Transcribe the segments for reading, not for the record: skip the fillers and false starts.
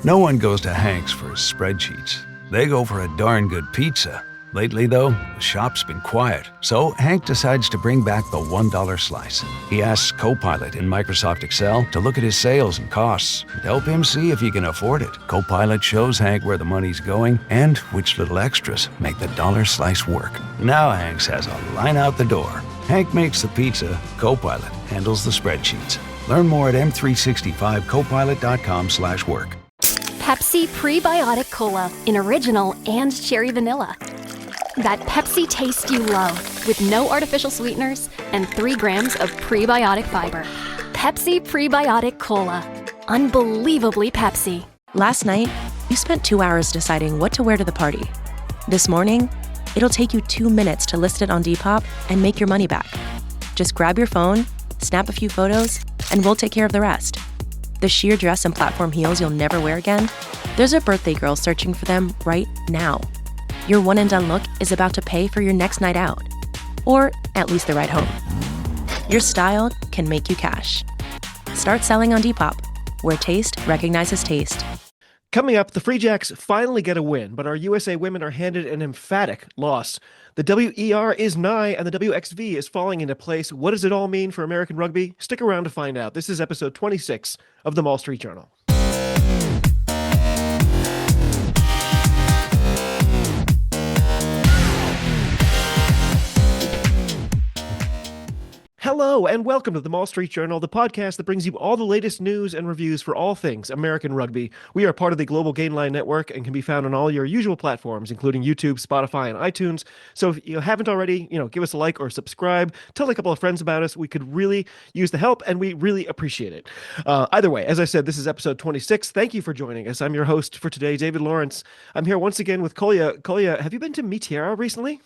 No one goes to Hank's for his spreadsheets. They go for a darn good pizza. Lately, though, the shop's been quiet, so Hank decides to bring back the $1 slice. He asks Copilot in Microsoft Excel to look at his sales and costs and help him see if he can afford it. Copilot shows Hank where the money's going and which little extras make the dollar slice work. Now Hank has a line out the door. Hank makes the pizza, Copilot handles the spreadsheets. Learn more at m365copilot.com/work. Pepsi Prebiotic Cola in original and cherry vanilla. That Pepsi taste you love with no artificial sweeteners and 3 grams of prebiotic fiber. Pepsi Prebiotic Cola. Unbelievably Pepsi. Last night, you spent 2 hours deciding what to wear to the party. This morning, it'll take you 2 minutes to list it on Depop and make your money back. Just grab your phone, snap a few photos, and we'll take care of the rest. The sheer dress and platform heels you'll never wear again? There's a birthday girl searching for them right now. Your one-and-done look is about to pay for your next night out. Or at least the ride home. Your style can make you cash. Start selling on Depop, where taste recognizes taste. Coming up, the Free Jacks finally get a win, but our USA women are handed an emphatic loss. The WER is nigh, and the WXV is falling into place. What does it all mean for American rugby? Stick around to find out. This is episode 26 of the Maul Street Journal. Hello, and welcome to the Maul Street Journal, the podcast that brings you all the latest news and reviews for all things American rugby. We are part of the Global Gainline Network and can be found on all your usual platforms, including YouTube, Spotify, and iTunes. So if you haven't already, give us a like or subscribe. Tell a couple of friends about us. We could really use the help, and we really appreciate it. Either way, as I said, this is episode 26. Thank you for joining us. I'm your host for today, David Lawrence. I'm here once again with Kolya. Kolya, have you been to Mitiara recently?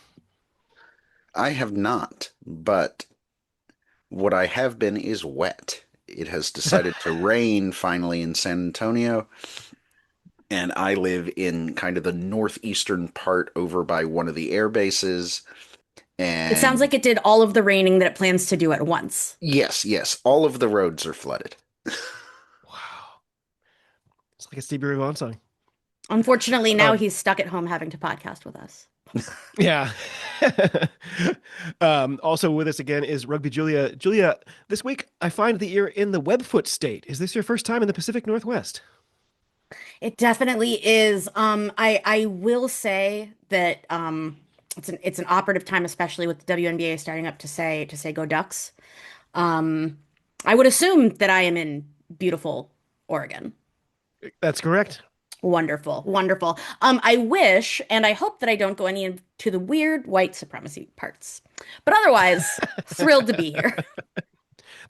I have not, but what I have been is wet. It has decided to rain finally in San Antonio, and I live in kind of the northeastern part over by one of the air bases. And it sounds like it did all of the raining that it plans to do at once. Yes. All of the roads are flooded. Wow. It's like a Stevie Ray Vaughan song. Unfortunately, now he's stuck at home having to podcast with us. Yeah. Also with us again is Rugby Julia. Julia, this week I find that you're in the Webfoot state. Is this your first time in the Pacific Northwest? It definitely is. I will say that it's an operative time, especially with the WNBA starting up to say go Ducks. I would assume that I am in beautiful Oregon. That's correct. Wonderful. I wish and I hope that I don't go any into the weird white supremacy parts. But otherwise, thrilled to be here.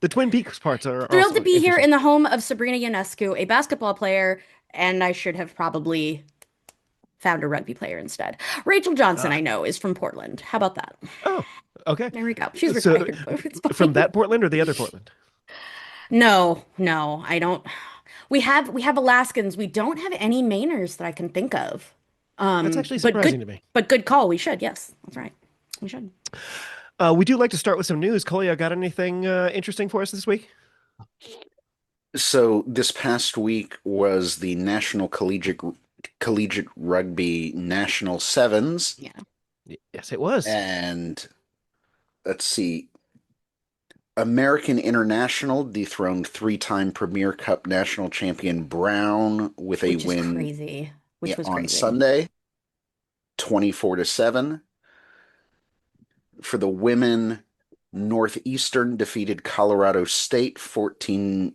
The Twin Peaks parts are thrilled to be here in the home of Sabrina Ionescu, a basketball player, and I should have probably found a rugby player instead. Rachel Johnson, I know, is from Portland. How about that? Oh, okay. There we go. She's retired. From that Portland or the other Portland? No, I don't. We have Alaskans. We don't have any Mainers that I can think of. That's actually surprising to me. But good call. We should. Yes, that's right. We should. We do like to start with some news. Kolya, got anything interesting for us this week? So this past week was the National Collegiate Rugby National Sevens. Yeah. Yes, it was. And let's see. American International dethroned 3-time Premier Cup national champion Brown with a win crazy. Which was on crazy. Sunday, 24-7. For the women, Northeastern defeated Colorado State 14-0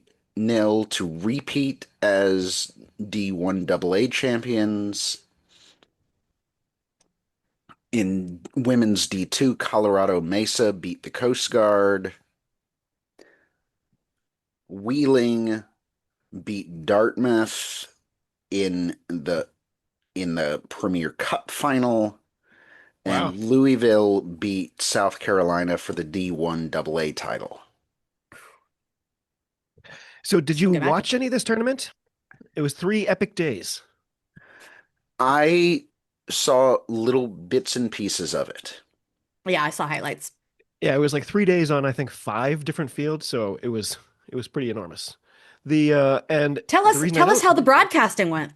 to repeat as D1AA champions. In women's D2, Colorado Mesa beat the Coast Guard. Wheeling beat Dartmouth in the Premier Cup final, Wow. and Louisville beat South Carolina for the D1AA title. So did you watch any of this tournament? It was 3 epic days. I saw little bits and pieces of it. Yeah, I saw highlights. Yeah, it was like 3 days on, I think, 5 different fields, so it was pretty enormous. The and Tell the us reason I tell us know how the broadcasting went.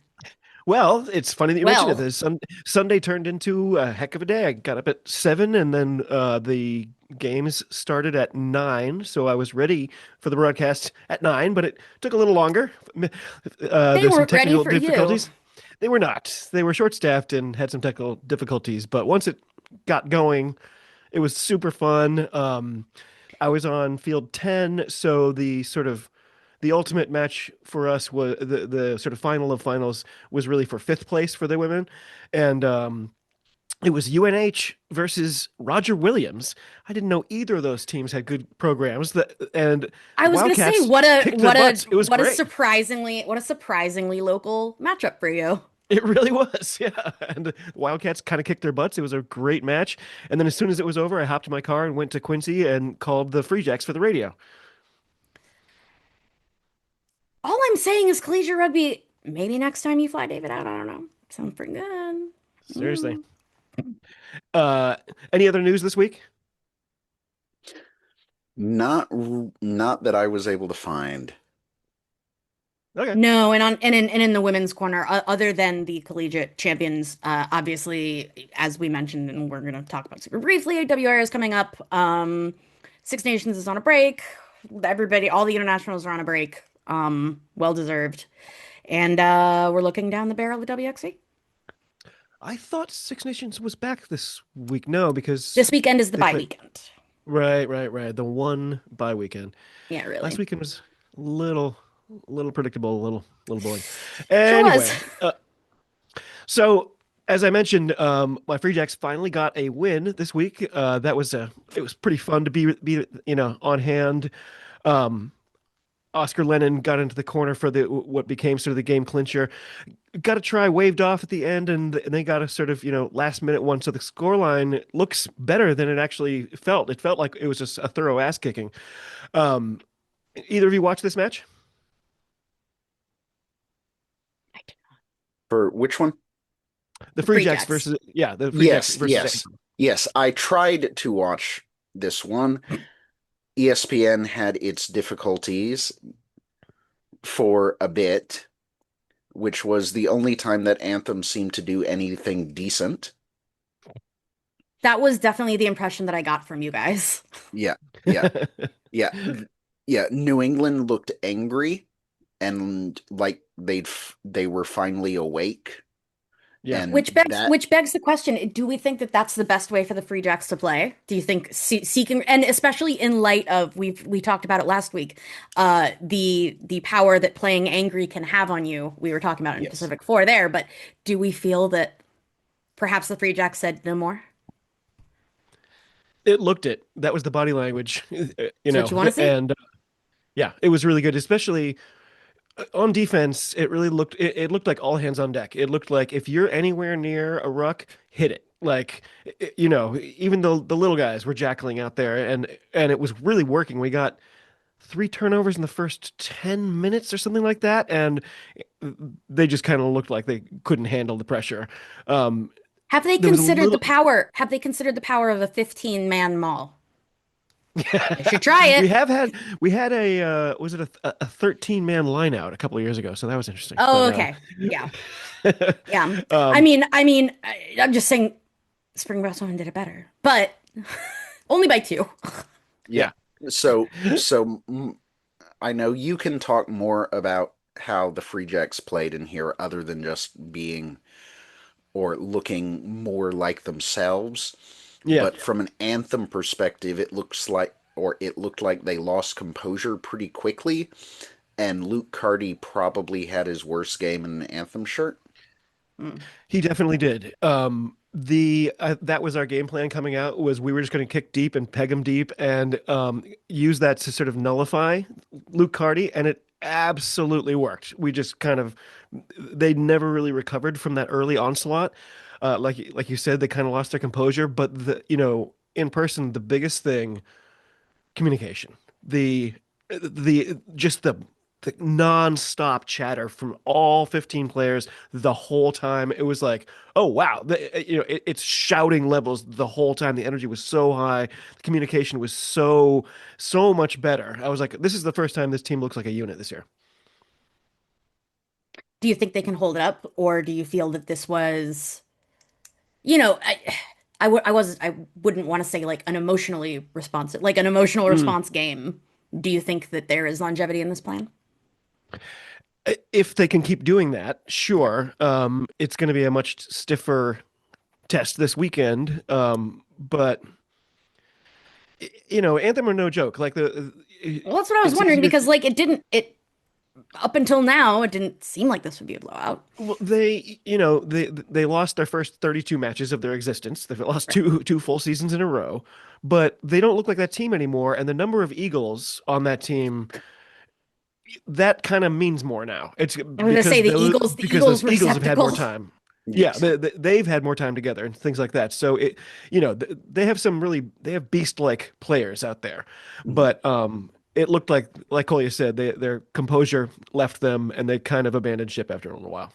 well, it's funny that you mentioned it. Well, Sunday turned into a heck of a day. I got up at 7, and then the games started at 9. So I was ready for the broadcast at 9, but it took a little longer. they There's some weren't ready technical for you. difficulties. They were not. They were short-staffed and had some technical difficulties. But once it got going, it was super fun. I was on field 10, so the ultimate match for us was the sort of final of finals was really for fifth place for the women, and it was UNH versus Roger Williams. I didn't know either of those teams had good programs. And I the was gonna say Wildcats kicked their butts. It was great. what a surprisingly local matchup for you. It really was, yeah. And the Wildcats kind of kicked their butts. It was a great match. And then as soon as it was over, I hopped in my car and went to Quincy and called the Free Jacks for the radio. All I'm saying is collegiate rugby. Maybe next time you fly David out, I don't know. Sounds pretty good. Seriously. Mm. Uh, any other news this week? Not that I was able to find. Okay. No, and in the women's corner, other than the collegiate champions, obviously, as we mentioned, and we're going to talk about super briefly, WR is coming up. Six Nations is on a break. Everybody, all the internationals are on a break. Well deserved. And we're looking down the barrel of the WXC. I thought Six Nations was back this week. No, because This weekend is the they bye play. weekend. Right. The one bye weekend. Yeah, Last really. weekend was little predictable, little boring. Sure was. Anyway, so as I mentioned, my Free Jacks finally got a win this week. It was pretty fun to be on hand. Um, Oscar Lennon got into the corner for the what became sort of the game clincher. Got a try waved off at the end, and they got a sort of last minute one. So the scoreline looks better than it actually felt. It felt like it was just a thorough ass kicking. Um, Either of you watch this match? For which one? The The Free Free Jacks Jacks. versus the Free Jacks versus Yes. Yes, I tried to watch this one. ESPN had its difficulties for a bit, which was the only time that Anthem seemed to do anything decent. That was definitely the impression that I got from you guys. Yeah, yeah, yeah, yeah. New England looked angry and like they were finally awake. Yeah. And Which begs the question, do we think that that's the best way for the Free Jacks to play? Do you think seeking, and especially in light of we talked about it last week, the power that playing angry can have on you. We were talking about it in yes. Pacific 4 there, but do we feel that perhaps the Free Jacks said no more? It looked it. That was the body language, That's what you want to see? and yeah, it was really good, especially on defense. It looked like all hands on deck. It looked like if you're anywhere near a ruck, hit it. Like even the little guys were jackling out there, and it was really working. We got 3 turnovers in the first 10 minutes or something like that, and they just kind of looked like they couldn't handle the pressure. Um, Have they there was a considered the little. power? Have they considered the power of a 15-man maul? They should try we it. have had we had a was it a 13-man line out a couple of years ago, so that was interesting. Oh, okay. Yeah. Yeah. Um, I'm just saying Spring Wrestling did it better, but only by 2. Yeah. So I know you can talk more about how the Free Jacks played in here other than just being or looking more like themselves. yeah, But from an Anthem perspective, it looked like they lost composure pretty quickly, and Luke Carty probably had his worst game in an Anthem shirt. Mm. he definitely did. The That was our game plan coming out, was we were just going to kick deep and peg him deep and use that to sort of nullify Luke Carty, and it absolutely worked. We just kind of they never really recovered from that early onslaught. Like you said, they kind of lost their composure, but in person, the biggest thing, communication. The non-stop chatter from all 15 players the whole time. It was like, oh wow, it's shouting levels the whole time. The energy was so high, the communication was so much better. I was like, this is the first time this team looks like a unit this year. Do you think they can hold it up, or do you feel that this was, you know, I wouldn't want to say like an emotionally responsive, like an emotional Mm. response game. Do you think that there is longevity in this plan? If they can keep doing that, sure. It's going to be a much stiffer test this weekend. But Anthem are no joke. Like Well, that's what I was it's easy wondering to because like it up until now, it didn't seem like this would be a blowout. well, they lost their first 32 matches of their existence. They've lost two full seasons in a row, but they don't look like that team anymore. And the number of Eagles on that team, that kind of means more now. It's I was gonna say the because those Eagles Eagles have had more receptacle. time. Yeah, Yes. they've had more time together and things like that. So they have they have beast-like players out there, Mhm. but it looked like Kolya said, their composure left them and they kind of abandoned ship after a little while.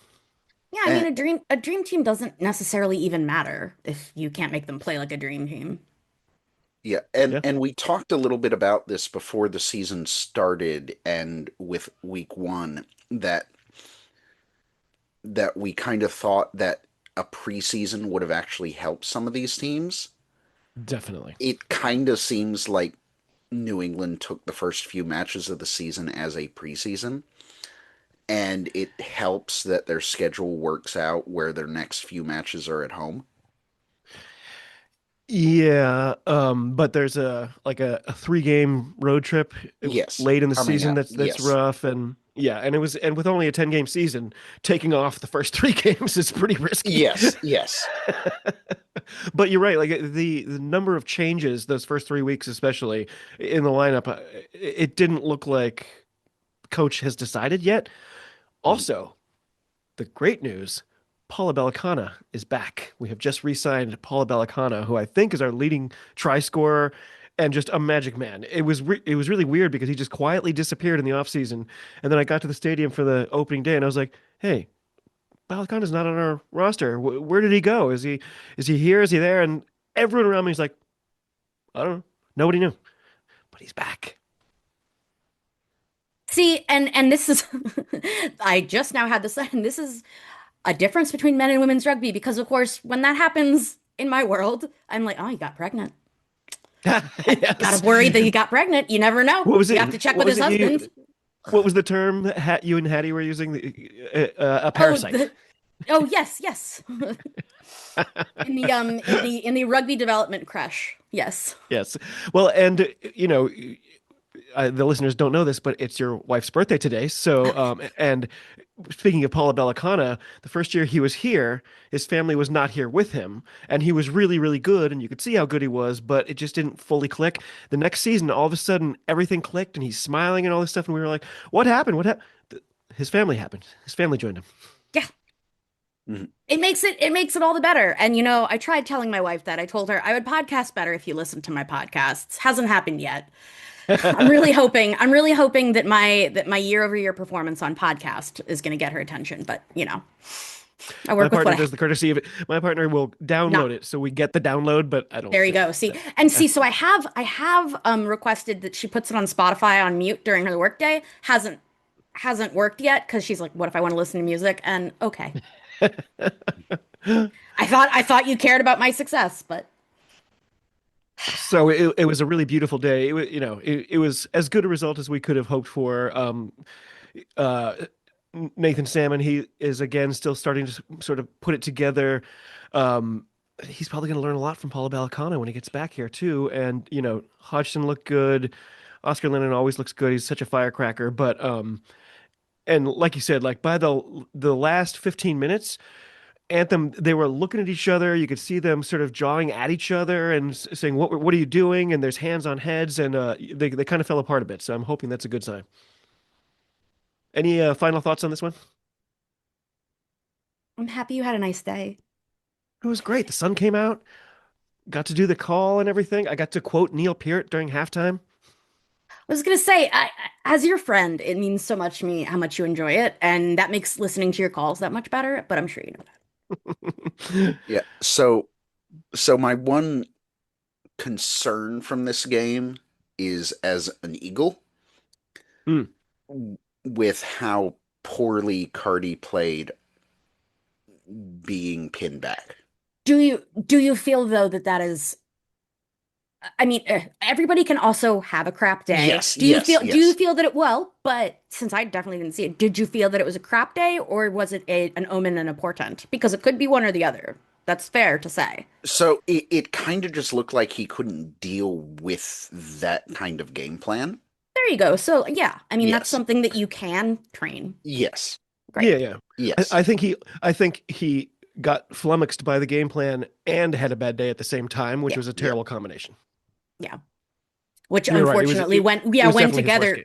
Yeah, I mean And a dream team doesn't necessarily even matter if you can't make them play like a dream team. yeah, and Yeah, and we talked a little bit about this before the season started and with week 1 that we kind of thought that a preseason would have actually helped some of these teams. definitely. It kind of seems like New England took the first few matches of the season as a preseason, and it helps that their schedule works out where their next few matches are at home. Yeah, but there's a 3-game road trip Yes, late in the coming season up. that's Yes, rough, and yeah, and with only a 10-game season, taking off the first 3 games is pretty risky. yes, yes. But you're right, like the number of changes those first 3 weeks, especially in the lineup, it didn't look like coach has decided yet. Mhm. Also, the great news, Paula Bellicana is back. We have just re-signed Paula Bellicana, who I think is our leading try scorer and just a magic man. It was really weird because he just quietly disappeared in the offseason. And then I got to the stadium for the opening day and I was like, "Hey, Bellicana's not on our roster. Where did he go? Is he here? Is he there?" And everyone around me is like, "I don't know. Nobody knew, but he's back." See, and this is I just now had this and this is a difference between men and women's rugby because of course when that happens in my world, I'm like, "Oh, you got pregnant." Yes. Gotta worry that you got pregnant. You never know. What was You it? have to check What with was his it husband. what was the term that you and Hattie were using? A Oh, parasite. oh yes, yes. In the rugby development crash. Yes. Yes. Well, and the listeners don't know this, but it's your wife's birthday today. So, and speaking of Paula Bellicana, the first year he was here, his family was not here with him, and he was really, really good, and you could see how good he was, but it just didn't fully click. The next season, all of a sudden, everything clicked, and he's smiling and all this stuff, and we were like, "What happened? What happened?" His family happened. His family joined him. Yeah. Mhm. It makes it all the better. And I tried telling my wife that. I told her I would podcast better if you listened to my podcasts. Hasn't happened yet. I'm really hoping that my year-over-year performance on podcast is going to get her attention, but I My work with partner what I does the courtesy of it. My partner will not download it, so we get the download, but I don't. there you go. So I have requested that she puts it on Spotify on mute during her workday. Hasn't worked yet because she's like, what if I want to listen to music? And okay. I thought you cared about my success, but So it was a really beautiful day. It was as good a result as we could have hoped for. Uh, Nathan Salmon, he is again still starting to sort of put it together. Um, he's probably going to learn a lot from Paulo Balacano when he gets back here too. And Hodgson looked good. Oscar Lennon always looks good. He's such a firecracker. But and like you said, like by the last 15 minutes, Anthem, they were looking at each other. You could see them sort of jawing at each other and saying, "What are you doing?" And there's hands on heads, and they kind of fell apart a bit. So I'm hoping that's a good sign. Any final thoughts on this one? I'm happy you had a nice day. It was great. The sun came out. Got to do the call and everything. I got to quote Neil Peart during halftime. I was gonna say, as your friend, it means so much to me how much you enjoy it, and that makes listening to your calls that much better. But I'm sure you know that. Yeah. So my one concern from this game is as an Eagle Hmm. with how poorly Cardi played being pinned back. Do you feel though that is? I mean, everybody can also have a crap day. Yes, yes, Do you yes. feel that but since I definitely didn't see it, did you feel that it was a crap day or was it an omen and a portent? Because it could be one or the other. That's fair to say. So it kind of just looked like he couldn't deal with that kind of game plan. There you go. So yeah, I mean that's Yes, something that you can train. yes, Great. Yeah. yes, I think he got flummoxed by the game plan and had a bad day at the same time, which Yeah. was a terrible combination. Yeah. Which You're right. unfortunately It was definitely his worst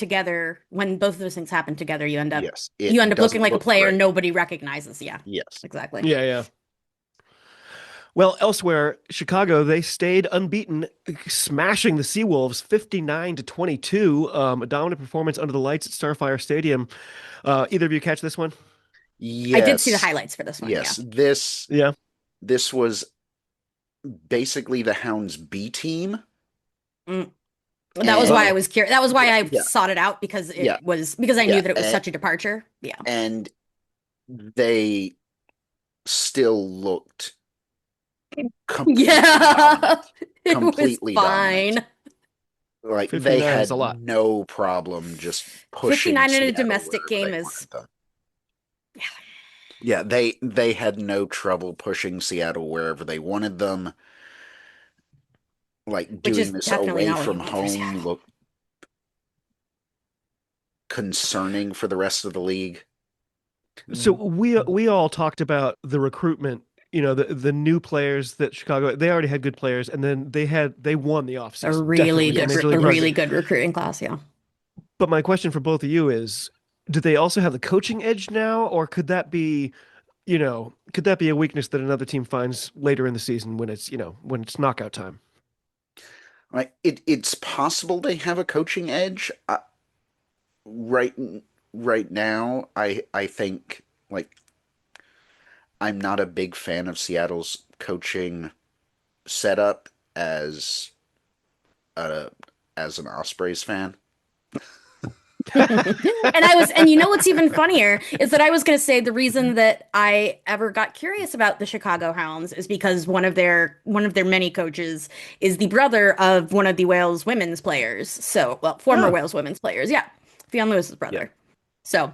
game. when both of those things happen together, yes. you end It up looking doesn't like a look player great. nobody recognizes. Yeah, Yes. exactly. Yeah. Well, elsewhere, Chicago, they stayed unbeaten, smashing the Seawolves 59-22. A dominant performance under the lights at Starfire Stadium. Either of you catch this one? I did see the Yes. highlights for this one. Yes. Yeah. Yeah. This was basically the Hounds B team. Mm. That was why I And was curious. That was why I yeah, sought it out because yeah, I knew yeah. that it was such a departure. Yeah. And they still looked completely Yeah. dominant. It was Completely fine. dominant. Like they 59 is had a lot. no problem just pushing 59 in a Seattle domestic wherever game they is wanted them. yeah. Yeah, they had no trouble pushing Seattle wherever they wanted them. Like Which is doing this definitely away not what you from want for home Seattle. looked concerning for the rest of the league. So we all talked about the recruitment, the new players that Chicago, they already had good players, and then they won the offseason, definitely in Major League A Rugby. really good recruiting class, yeah. But my question for both of you is, do they also have the coaching edge now, or could that be a weakness that another team finds later in the season when it's knockout time? Like it's possible they have a coaching edge. Right right now, I think like I'm not a big fan of Seattle's coaching setup uh as an Ospreys fan. And you know what's even funnier is that I was going to say the reason that I ever got curious about the Chicago Hounds is because one of their many coaches is the brother of one of the Wales women's players. So, well, former Oh, Wales women's players. Yeah. Fionn Lewis's yeah. brother. So,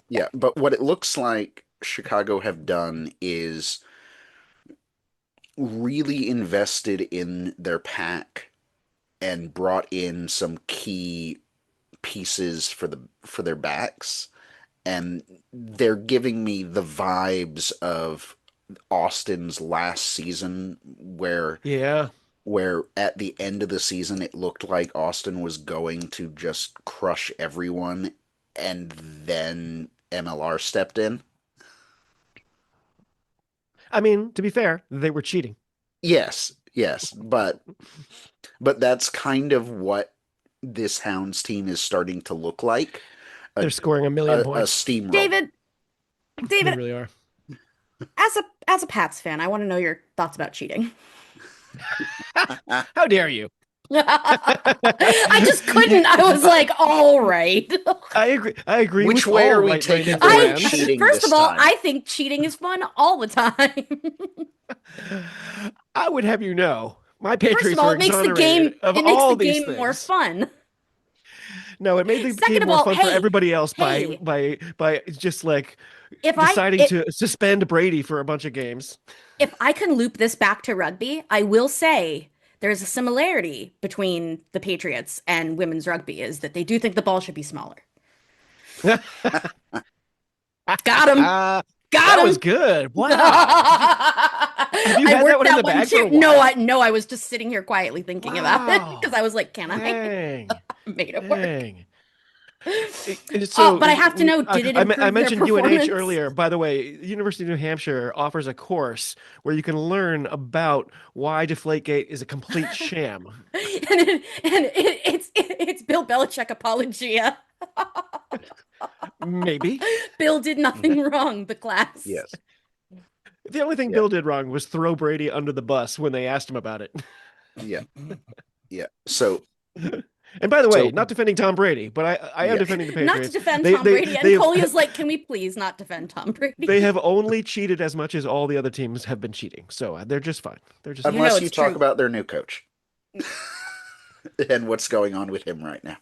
Yeah, but what it looks like Chicago have done is really invested in their pack and brought in some key pieces for their backs, and they're giving me the vibes of Austin's last season Yeah. where at the end of the season it looked like Austin was going to just crush everyone, and then MLR stepped in. I mean, to be fair, they were cheating. Yes, but that's kind of what this Hounds team is starting to look like. They're A scoring a million a points. steamroller. They David, really are. as a Pats fan, I want to know your thoughts about cheating. How dare you? I just couldn't. I was like, all right. I agree Which with way all are we right-minded taking the word fans. cheating First this of all, time? I think cheating is fun all the time. I would have you know, my First of Patriots all, are exonerated of it makes the all these game more things. fun. No, it made the Second game of more all, fun for everybody else hey, by just like if deciding to suspend Brady for a bunch of games. if I can loop this back to rugby, I will say there's a similarity between the Patriots and women's rugby is that they do think the ball should be smaller. Got him. Got That him. was good. Wow. Have you I had that worked one in the bag for a too. while? No, I was just sitting here quietly thinking about it Wow. because I was like, can I? Dang. Made it work. Dang. Oh, but I have to know, did it I improve their mentioned UNH performance? earlier. By the way, the University of New Hampshire offers a course where you can learn about why Deflategate is a complete sham. It's Bill Belichick apologia. Maybe. Bill did nothing wrong, the class. Yes. The only thing Yeah. Bill did wrong was throw Brady under the bus when they asked him about it. Yeah. Yeah. So And by the way, So not defending Tom Brady, but I am yeah, defending the Not to Patriots. defend They Tom they Brady, and they have, Kolya's like, can we please not defend Tom they Brady? have only cheated as much as all the other teams have been cheating, so they're just fine. They're just You fine. know unless you it's talk true. about their new coach and what's going on with him right now.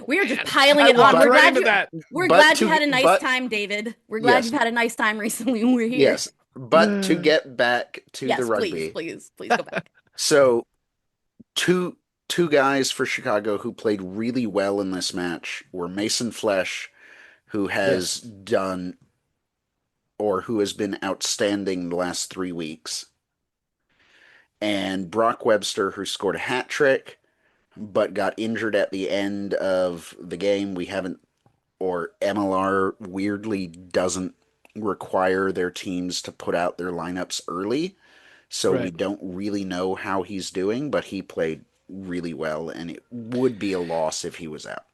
We are just Man, piling I it on. walked But right into that. We're but glad you to had a nice but time, David. We're glad yes, you've had a nice time recently. We're here. yes, but to get back to the Yes, please, rugby. please, please go back. So two two guys for Chicago who played really well in this match were Mason Flesh, who has Yes. done or who has been outstanding the last 3 weeks, and Brock Webster, who scored a hat trick but got injured at the end of the game. We haven't, or MLR weirdly doesn't require their teams to put out their lineups early. So we Right. don't really know how he's doing, but he played really well, and it would be a loss if he was out.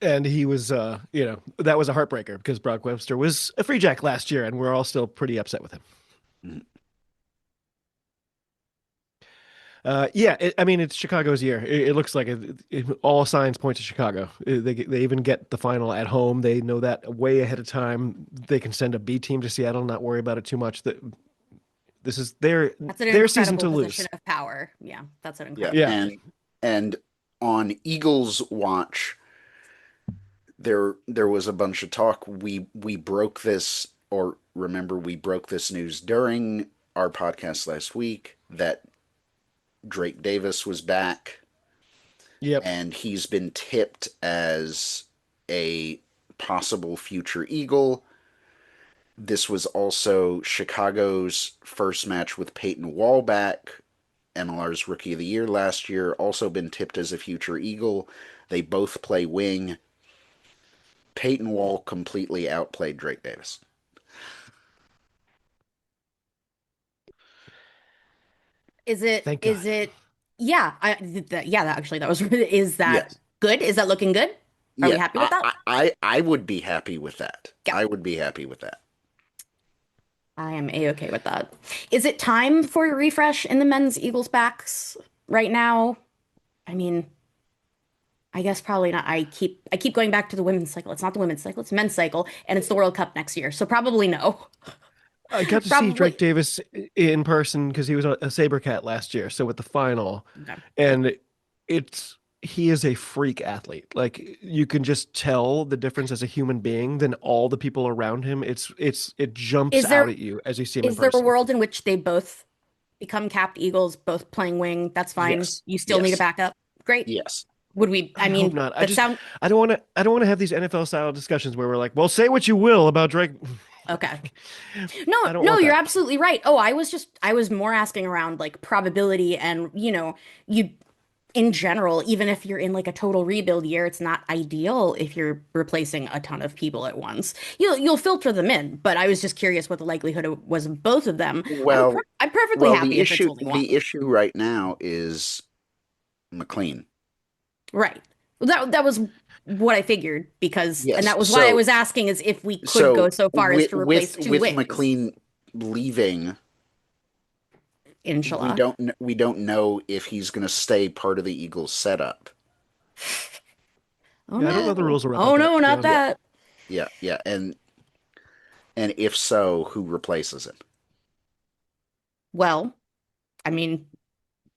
And he was, that was a heartbreaker because Brock Webster was a free jack last year, and we're all still pretty upset with him. Mhm. I mean, it's Chicago's year. It looks like all signs point to Chicago. They even get the final at home. They know that way ahead of time. They can send a B team to Seattle, not worry about it too much. That this is That's an their season incredible to position lose. of power. Yeah, that's an Yeah, incredible Yeah. position. and on Eagles watch, there was a bunch of talk. We broke this, or remember, we broke this news during our podcast last week that Drake Davis was back, Yep. and he's been tipped as a possible future Eagle. This was also Chicago's first match with Peyton Wall back, MLR's Rookie of the Year last year, also been tipped as a future Eagle. They both play wing. Peyton Wall completely outplayed Drake Davis. Is it? Thank Is God. it? Yeah, yeah. Actually, that was. Is that Yes. good? Is that looking good? Are we Yeah, happy with that? I would be happy with that. Yeah, I would be happy with that. I am a-okay with that. Is it time for a refresh in the men's Eagles backs right now? I mean, I guess probably not. I keep going back to the women's cycle. It's not the women's cycle, it's the men's cycle, and it's the World Cup next year. So probably no. I got to see Drake Probably. Davis in person because he was a Sabercat last year. So with the final, Okay. and he is a freak athlete. Like you can just tell the difference as a human being than all the people around him. It jumps Is out there at you as you see him in is there a person. world in which they both become capped Eagles, both playing wing? That's fine. Yes. You still need a Yes. backup. Great. Yes. Would we? I I hope mean, not. that sound I don't want to have these NFL style discussions where we're like, well, say what you will about Drake. okay. No, I don't no, want you're that. absolutely right. Oh, I was more asking around like probability and, you in general, even if you're in like a total rebuild year, it's not ideal if you're replacing a ton of people at once. You'll filter them in, but I was just curious what the likelihood was of both of them. Well, I'm perfectly well, happy if it's only one. the issue right now is McLean. Right. That was what I figured because, and Yes. that was why I was asking is if we could go So so far as to replace two with wings. McLean leaving, Inshallah. we don't know if he's going to stay part of the Eagles setup. Oh Yeah, I don't know the no. rules around Oh that, no, to be not honest. Yeah, that. yeah, and if so, who replaces him? Well, I mean,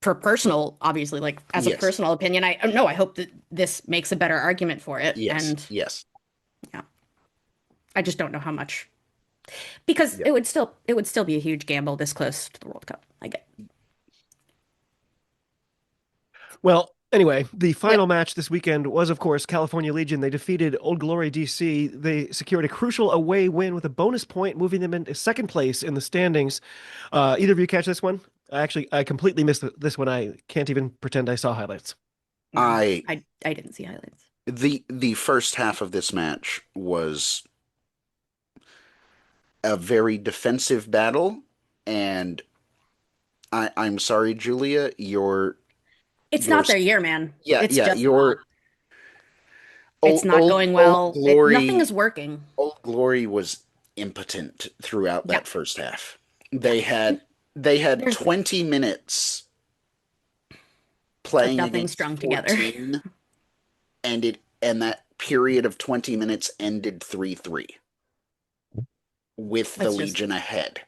for personal, obviously, like as a Yes, personal opinion, I no, I hope that this makes a better argument for it. yes, And yes. yeah, I just don't know how much because Yeah. it would still be a huge gamble this close to the World Cup. I get. Well, anyway, the Yep. final match this weekend was, of course, California Legion. They defeated Old Glory DC. They secured a crucial away win with a bonus point, moving them into second place in the standings. Either of you catch this one? I completely missed this one. I can't even pretend I saw highlights. No, I I didn't see highlights. the first half of this match was a very defensive battle, and I'm sorry, Julia, It's your not their year, man. yeah, It's yeah, just not. your It's not going old well. Nothing glory is working. Old Glory was impotent throughout Yeah, that first half. yeah. They had There's 20 minutes Like playing nothing against strung together. 14, and that period of 20 minutes ended 3-3 with the It's just Legion ahead,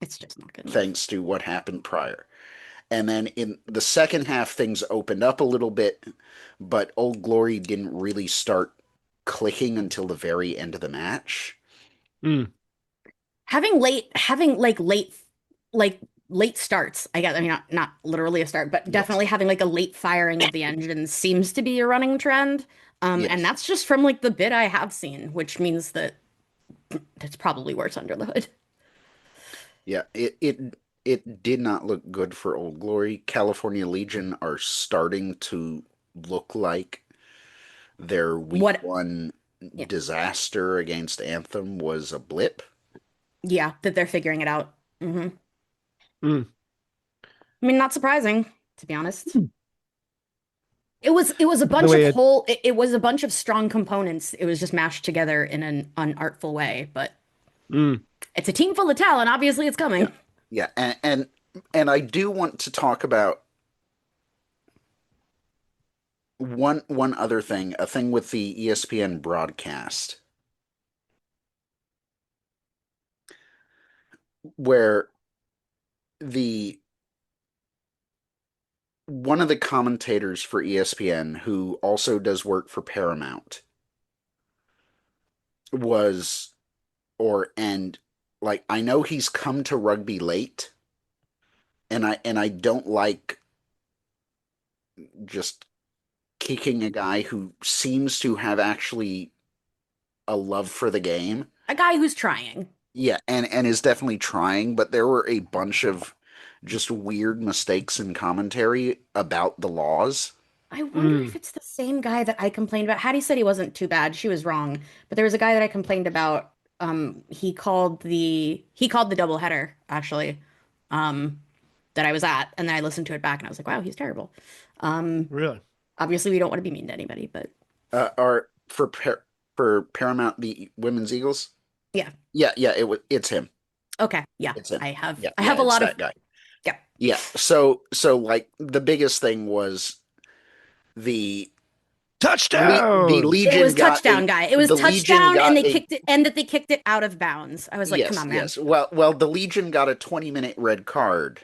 it's just not good enough. thanks to what happened prior. And then in the second half, things opened up a little bit, but Old Glory didn't really start clicking until the very end of the match. Mm. Having like late starts, I guess. I mean, not literally a start, but Yes. definitely having like a late firing of the engines seems to be a running trend. And Yes. that's just from like the bit I have seen, which means that that's probably worse under the hood. Yeah. It did not look good for Old Glory. California Legion are starting to look like their week What? one Yeah, disaster against Anthem was a blip. yeah, that they're figuring it out. Mm. I mean, not surprising, to be honest. It was a By the bunch of way, whole it was a bunch of strong components. It was just mashed together in an unartful way, but mm. it's a team full of talent. Obviously, it's Yeah. coming. Yeah. And I do want to talk about one other thing, a thing with the ESPN broadcast where the one of the commentators for ESPN who also does work for Paramount was or and like I know he's come to rugby late and I don't like just kicking a guy who seems to have actually a love for the game. A guy who's trying. Yeah, and is definitely trying, but there were a bunch of just weird mistakes in commentary about the laws. I wonder if Mm. it's the same guy that I complained about. Hattie said he wasn't too bad. She was wrong. But there was a guy that I complained about. He called the doubleheader, actually, um, that I was at, and then I listened to it back and I was like, wow, he's terrible. Um, Really? Obviously we don't want to be mean to anybody, but Are for Paramount the Women's Eagles? yeah. Yeah, it's him. Okay. Yeah. It's him. I have Yeah, I yeah, have a it's lot of that guy. yeah. Yeah. So like the biggest thing was the the Touchdown! It Legion was got touchdown a guy. It was the Legion touchdown and got they a kicked it and that they kicked it out of bounds. I was like, come yes, on, man. yes. Well, the Legion got a 20-minute red card,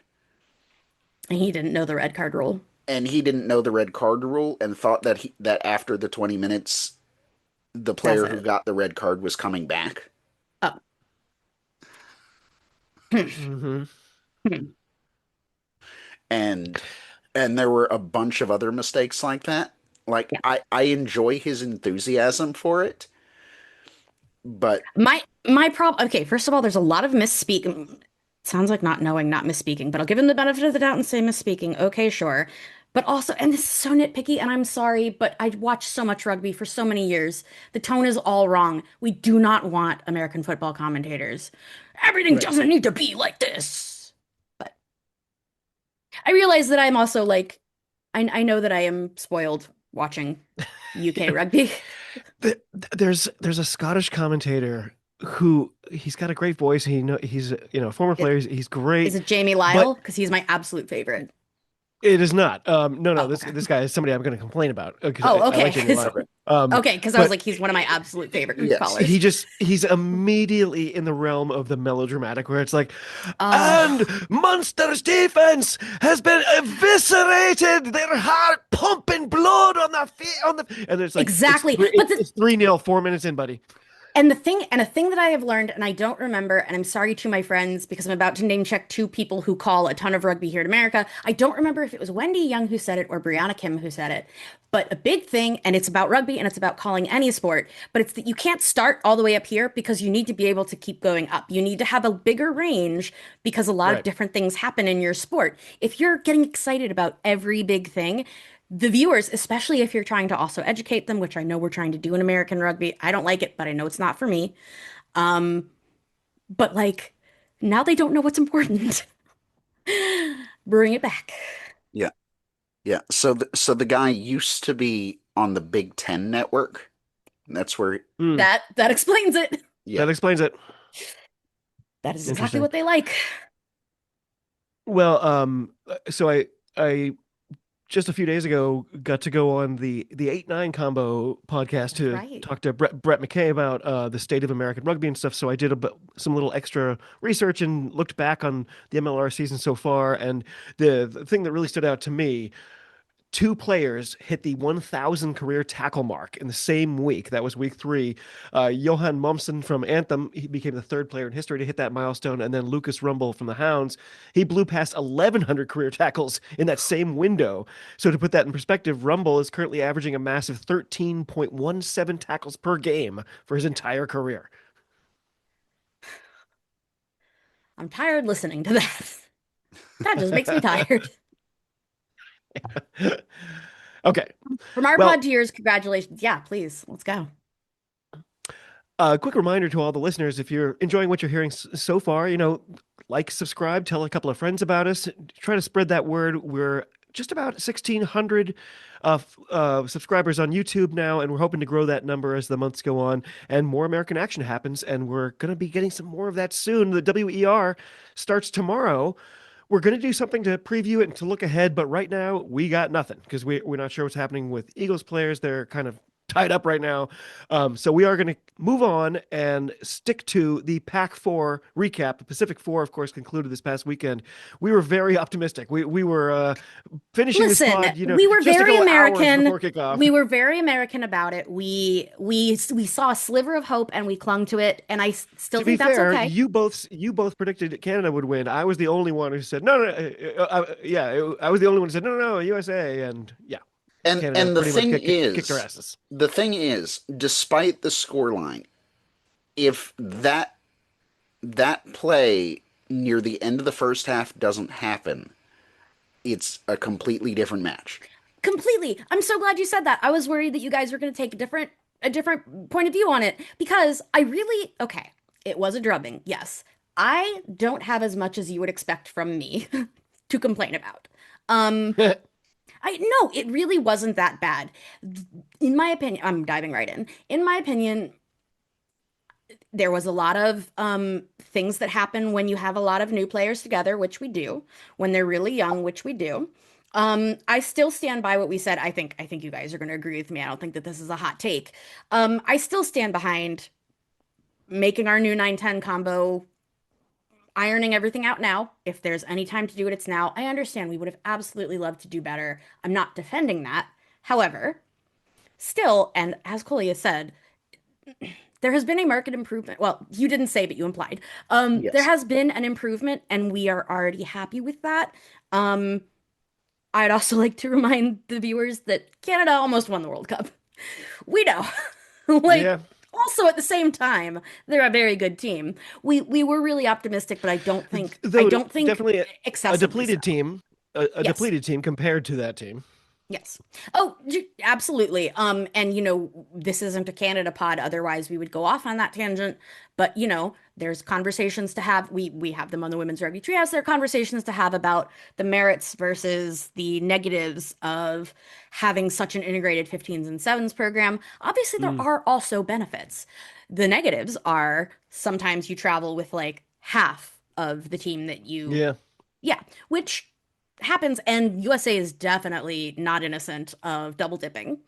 And he didn't know the red card rule. and he didn't know the red card rule and thought that after the 20 minutes the That's player who it. got the red card was coming back. Oh. Mm-hmm. And there were a bunch of other mistakes like that. Like Yeah. I enjoy his enthusiasm for it, but My problem, okay, first of all, there's a lot of misspeaking. Sounds like not knowing, not misspeaking, but I'll give him the benefit of the doubt and say misspeaking. Okay, sure. But also, and this is so nitpicky, and I'm sorry, but I watched so much rugby for so many years. The tone is all wrong. We do not want American football commentators. Everything Right. doesn't need to be like this. But I realize that I'm also like, I know that I am spoiled watching UK rugby. There's a Scottish commentator who he's got a great voice. He's a former player. He's Is great, it Jamie but Lyle? Because he's my absolute favorite. it is not. No. Oh, This okay. this guy is somebody I'm going to complain about because Oh, I like okay. Jamie Lyle. okay. Okay, because I was But like, he's one of my absolute favorite Yes. callers. he's immediately in the realm of the melodramatic where it's like, Oh, and Munster's defense has been eviscerated. Their heart pumping blood on the feet and it's like exactly. But the it's 3-0, 4 minutes in, buddy. and the thing and a thing that I have learned, and I don't remember, and I'm sorry to my friends because I'm about to name check two people who call a ton of rugby here in America. I don't remember if it was Wendy Young who said it or Brianna Kim who said it. But a big thing, and it's about rugby and it's about calling any sport, but it's that you can't start all the way up here because you need to be able to keep going up. You need to have a bigger range because a lot of Right. different things happen in your sport. If you're getting excited about every big thing, the viewers, especially if you're trying to also educate them, which I know we're trying to do in American rugby. I don't like it, but I know it's not for me. Um, but like now they don't know what's important. Bring it back. Yeah. Yeah. So the guy used to be on the Big Ten network. That's where Hmm. That explains it. yeah. That explains it. That is exactly Interesting. what they like. Well, so I just a few days ago got to go on the 8-9 combo podcast That's to right. talk to Brett McKay about the state of American rugby and stuff. So I did some little extra research and looked back on the MLR season so far. And the thing that really stood out to me, two players hit the 1,000 career tackle mark in the same week. That was week 3. Johan Momsen from Anthem, he became the third player in history to hit that milestone. And then Lucas Rumble from the Hounds, he blew past 1,100 career tackles in that same window. So to put that in perspective, Rumble is currently averaging a massive 13.17 tackles per game for his entire career. I'm tired listening to that. That just makes me tired. Okay. From our pod Well, to yours, congratulations. Yeah, please, let's go. a quick reminder to all the listeners, if you're enjoying what you're hearing so far, like, subscribe, tell a couple of friends about us, try to spread that word. We're just about 1,600 subscribers on YouTube now, and we're hoping to grow that number as the months go on and more American action happens. And we're going to be getting some more of that soon. The WER starts tomorrow. We're going to do something to preview it and to look ahead, but right now we got nothing because we're not sure what's happening with Eagles players. They're kind of tied up right now. So we are going to move on and stick to the Pac 4 recap. The Pacific 4, of course, concluded this past weekend. We were very optimistic. We were finishing this Listen, pod, we were just a very couple hours American. before kickoff. We were very American about it. We saw a sliver of hope and we clung to it, and still To be think that's fair, okay. you both predicted Canada would win. I was the only one who said no, no. Yeah, I was the only one who said no, no, no, USA, and yeah, Canada And pretty much kicked our asses. the thing is, despite the scoreline, if that play near the end of the first half doesn't happen, it's a completely different match. Completely. I'm so glad you said that. I was worried that you guys were going to take a different point of view on it because okay, it was a drubbing. Yes. I don't have as much as you would expect from me to complain about. Um I no, it really wasn't that bad. In my opinion, I'm diving right in. In my opinion, there was a lot of things that happen when you have a lot of new players together, which we do, when they're really young, which we do. I still stand by what we said. I think you guys are going to agree with me. I don't think that this is a hot take. I still stand behind making our new 9-10 combo, ironing everything out now. If there's any time to do it, it's now. I understand we would have absolutely loved to do better. I'm not defending that. However, still, and as Kolya said, there has been a market improvement. Well, you didn't say, but you implied. There Yes. has been an improvement, and we are already happy with that. Um, I'd also like to remind the viewers that Canada almost won the World Cup. We know. Like, Yeah, also at the same time, they're a very good team. We were really optimistic, but I though don't think definitely a excessively so. depleted team, a Yes. depleted team compared to that team. Yes. Oh, absolutely. And this isn't a Canada pod, otherwise we would go off on that tangent. But there's conversations to have. We have them on the Women's Rugby Treehouse. There are conversations to have about the merits versus the negatives of having such an integrated 15s and 7s program. Obviously, there Mm, are also benefits. The negatives are sometimes you travel with like half of the team that you, yeah. yeah, which happens, and USA is definitely not innocent of double dipping.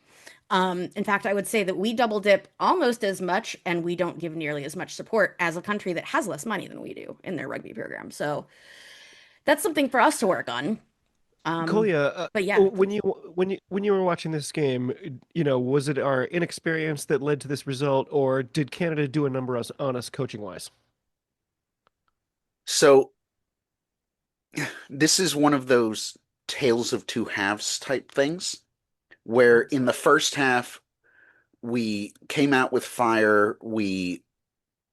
In fact, I would say that we double dip almost as much, and we don't give nearly as much support as a country that has less money than we do in their rugby program. So that's something for us to work on. Um, Kolya, but yeah, when you were watching this game, was it our inexperience that led to this result, or did Canada do a number on us coaching wise? So this is one of those tales of two halves type things where in the first half we came out with fire. We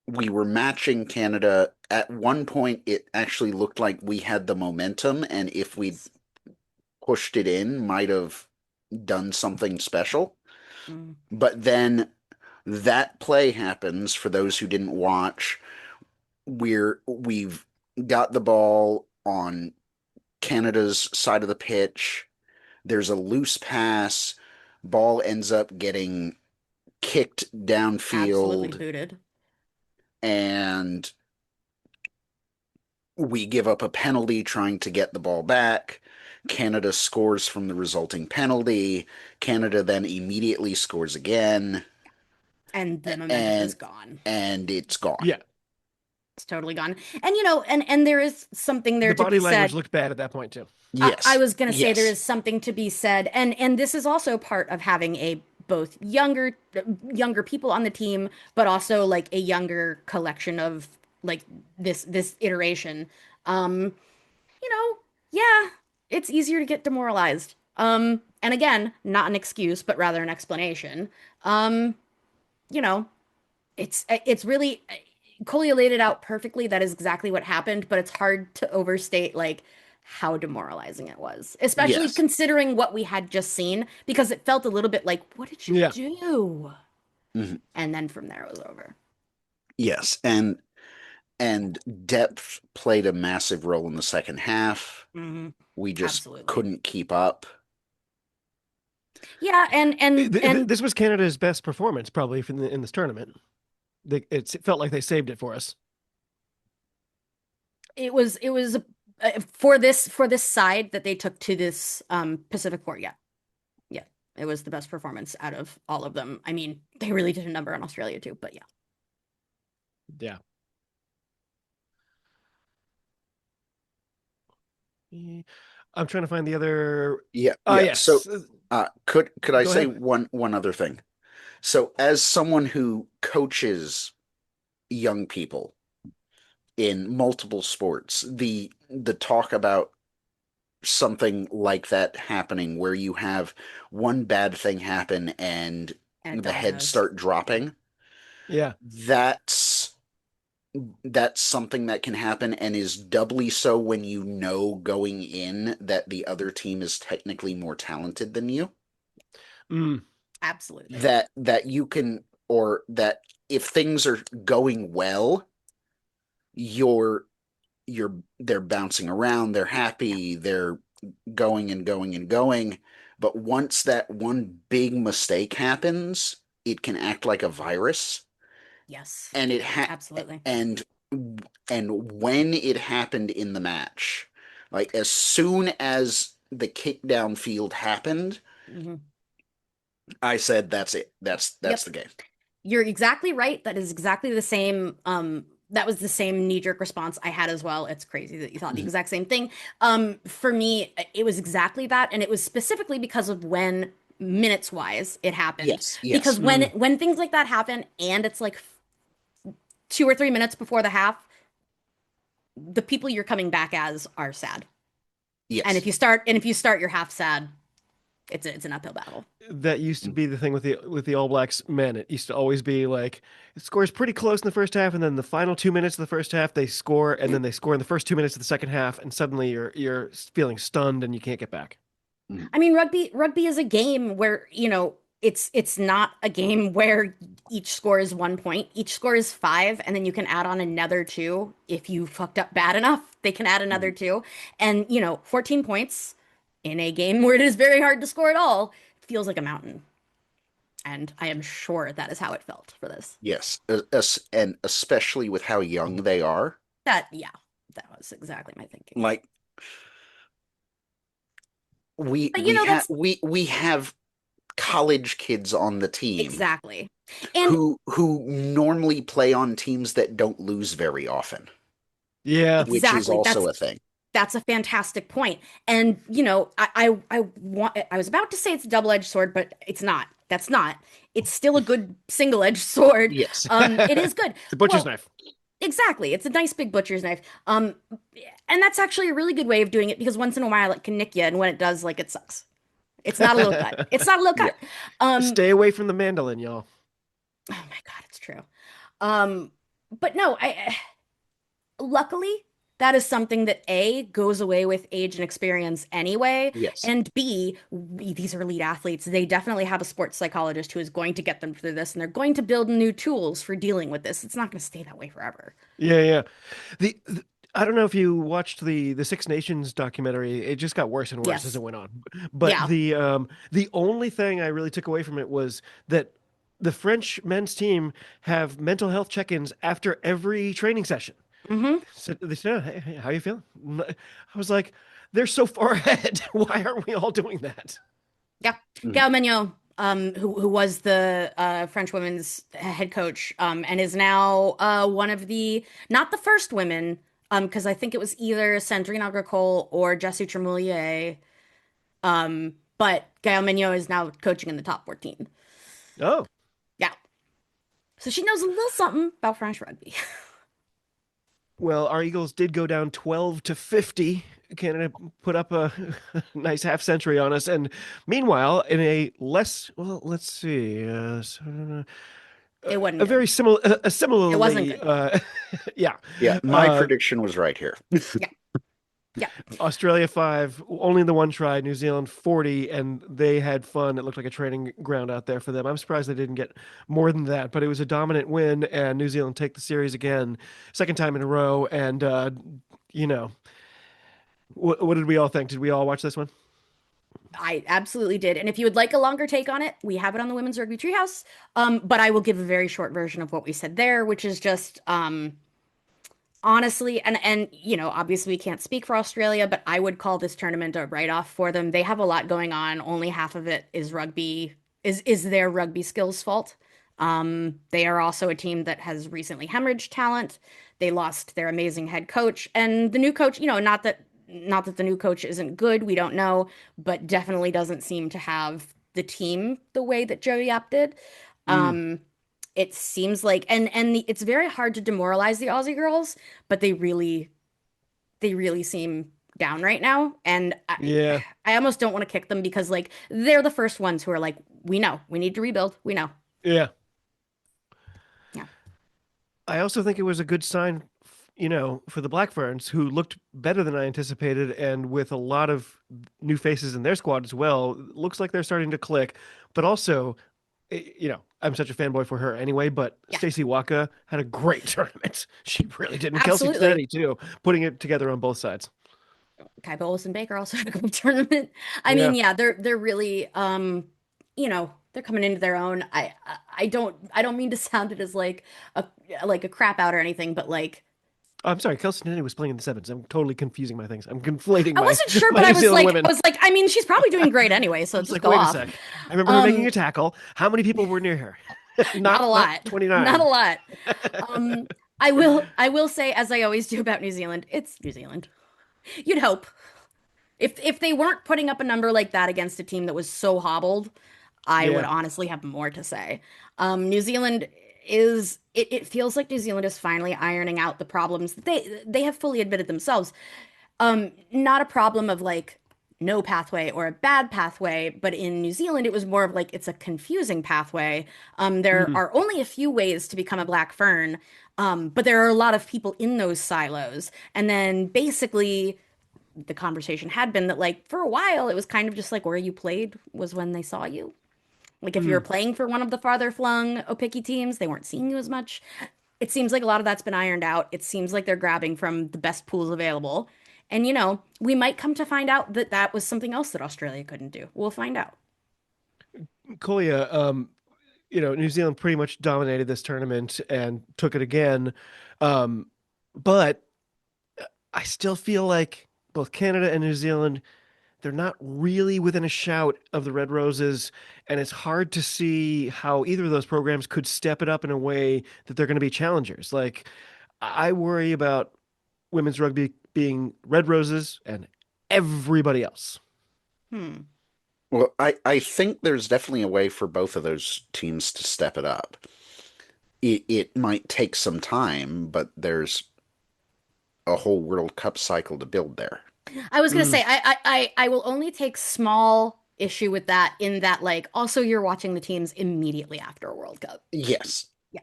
were matching Canada. At one point, it actually looked like we had the momentum, and if we'd pushed it in, might have done something special. mm, But then that play happens for those who didn't watch. We've got the ball on Canada's side of the pitch. There's a loose pass. Ball ends up getting kicked absolutely downfield, booted. and we give up a penalty trying to get the ball back. Canada scores from the resulting penalty. Canada then immediately scores again, And the momentum is and gone. and it's gone. Yeah. It's totally gone. And and there is something there The to body be language said. looked bad at that point too. I Yes, was going to say there yes, is something to be said, and this is also part of having a both younger people on the team, but also like a younger collection of like this iteration. Um, yeah, it's easier to get demoralized. And again, not an excuse, but rather an explanation. Um, you know, it's really Kolya laid it out perfectly. That is exactly what happened, but it's hard to overstate like how demoralizing it was, especially yes, considering what we had just seen, because it felt a little bit like, what did you Yeah. do? mhm, And then from there it was over. yes, and depth played a massive role in the second half. Hmm. We just Absolutely. couldn't keep up. Yeah, and This was Canada's best performance probably in this tournament. It felt like they saved it for us. it was for this side that they took to this Pacific Port. Yeah, yeah, it was the best performance out of all of them. I mean, they really did a number on Australia too, but yeah. Yeah. I'm trying to find the other. Yeah, Ah, yeah. So, yes. could I Go say ahead. one other thing? So, as someone who coaches young people in multiple sports, the talk about something like that happening where you have one bad thing happen and And it the heads dominoes. start dropping, Yeah. that's that's something that can happen and is doubly so when you know going in that the other team is technically more talented than you. Mm. Absolutely. That you can, or that if things are going well, you're they're bouncing around, they're Yeah. happy, they're going and going and going. But once that one big mistake happens, it can act like a virus. Yes. And Absolutely. and when it happened in the match, like as soon as the kick downfield happened, Hmm. I said, "That's it. That's Yep. the game." You're exactly right. That is exactly the same. That was the same knee-jerk response I had as well. It's crazy that you thought the Mhm. exact same thing. For me, it was exactly that, and it was specifically because of when minutes wise it happened. Yes, Because yes, when things like that happen, and it's like 2 or 3 minutes before the half, the people you're coming back as are sad. And yes. if you start your half sad, it's an uphill battle. That used to Mm. be the thing with the All Blacks men. It used to always be like it scores pretty close in the first half, and then the final 2 minutes of the first half they score, and then they score in the first 2 minutes of the second half, and suddenly you're feeling stunned and you can't get back. Mhm. I mean, rugby is a game where, it's not a game where each score is 1 point. Each score is five, and then you can add on another two. If you fucked up bad enough, they can add another Mhm. two. And, 14 points in a game where it is very hard to score at all feels like a mountain. And I am sure that is how it felt for this. Yes, and especially with how young they are. Yeah, that was exactly my thinking. Like we But we have that's we have college kids on the team exactly. And who normally play on teams that don't lose very often, Yeah. which is exactly. also That's a thing. That's a fantastic point. And I was about to say it's a double-edged sword, but it's not. That's not. It's still a good single-edged sword. Yes. It is good. The butcher's Well, knife. exactly. It's a nice big butcher's knife. And that's actually a really good way of doing it because once in a while it can nick you, and when it does, like it sucks. It's not a low cut. It's not a low Yeah. cut. Um, Stay away from the mandolin, y'all. oh my God, it's true. Um, but no, luckily, that is something that A, goes away with age and experience anyway, Yes. and B, these are elite athletes. They definitely have a sports psychologist who is going to get them through this, and they're going to build new tools for dealing with this. It's not going to stay that way forever. Yeah, yeah. The I don't know if you watched the Six Nations documentary. It just got worse and worse as Yes. it went on. But Yeah. the only thing I really took away from it was that the French men's team have mental health check-ins after every training session. Hmm. So they said, "Hey, how you feeling?" I was like, they're so far ahead. Why aren't we all doing that? Yeah. Mhm. Gail Mignot, who was the French women's head coach, and is now one of the not the first women, because I think it was either Sandrine Agricole or Jessie Tremoulier. But Gail Mignot is now coaching in the top 14. Oh, Yeah. So she knows a little something about French rugby. well, our Eagles did go down 12-50. Canada put up a nice half century on us. And meanwhile, in a less, well, let's see, It wasn't a good. very similar, a It wasn't similarly, good. yeah, Yeah, my uh, prediction was right here. Yeah. Yeah. Australia 5, only the one try, New Zealand 40, and they had fun. It looked like a training ground out there for them. I'm surprised they didn't get more than that, but it was a dominant win, and New Zealand take the series again, second time in a row. And, you know, what did we all think? Did we all watch this one? I absolutely did. And if you would like a longer take on it, we have it on the Women's Rugby Treehouse. But I will give a very short version of what we said there, which is just honestly, and obviously we can't speak for Australia, but I would call this tournament a write-off for them. They have a lot going on. Only half of it is rugby, is their rugby skills fault. They are also a team that has recently hemorrhaged talent. They lost their amazing head coach, and the new coach, not that the new coach isn't good, we don't know, but definitely doesn't seem to have the team the way that Joe Yap did. Mm, Um, it seems like, it's very hard to demoralize the Aussie girls, but they really seem down right now, and yeah, I almost don't want to kick them because like they're the first ones who are like, we know we need to rebuild. We know. yeah. Yeah. I also think it was a good sign, for the Black Ferns, who looked better than I anticipated, and with a lot of new faces in their squad as well. Looks like they're starting to click. But also, I'm such a fanboy for her anyway. But Yeah. Stacey Waka had a great tournament. She really did, and Kelsey Absolutely. Kennedy too, putting it together on both sides. Kai Bolus and Baker also had a good tournament. I mean, Yeah, yeah, they're really they're coming into their own. I don't mean to sound it as like a crap out or anything, but like I'm sorry, Kelsey Kennedy was playing in the sevens. I'm totally confusing my things. I'm conflating I my wasn't sure, my but New I was Zealand like women. I mean, she's probably doing great anyway, I so was just like, go wait a off. sec. I remember her making Um, a tackle. How many people were near her? Not a Not lot. Not a 29. lot. Um, I will say, as I always do about New Zealand, it's New Zealand. You'd hope. If they weren't putting up a number like that against a team that was so hobbled, I would Yeah. honestly have more to say. New Zealand it feels like New Zealand is finally ironing out the problems that they have fully admitted themselves. Not a problem of like no pathway or a bad pathway, but in New Zealand it was more of like it's a confusing pathway. There Mm, are only a few ways to become a black fern, but there are a lot of people in those silos. And then basically the conversation had been that like for a while it was kind of just like where you played was when they saw you. Like if you were mm. playing for one of the farther flung Opiki teams, they weren't seeing you as much. It seems like a lot of that's been ironed out. It seems like they're grabbing from the best pools available. And we might come to find out that that was something else that Australia couldn't do. We'll find out. Kolya, New Zealand pretty much dominated this tournament and took it again. But I still feel like both Canada and New Zealand, they're not really within a shout of the Red Roses, and it's hard to see how either of those programs could step it up in a way that they're going to be challengers. Like, I worry about women's rugby being Red Roses and everybody else. Hmm. Well, I think there's definitely a way for both of those teams to step it up. It might take some time, but there's a whole World Cup cycle to build there. I was gonna Mm, say I will only take small issue with that in that like also you're watching the teams immediately after a World Cup. Yes. Yeah.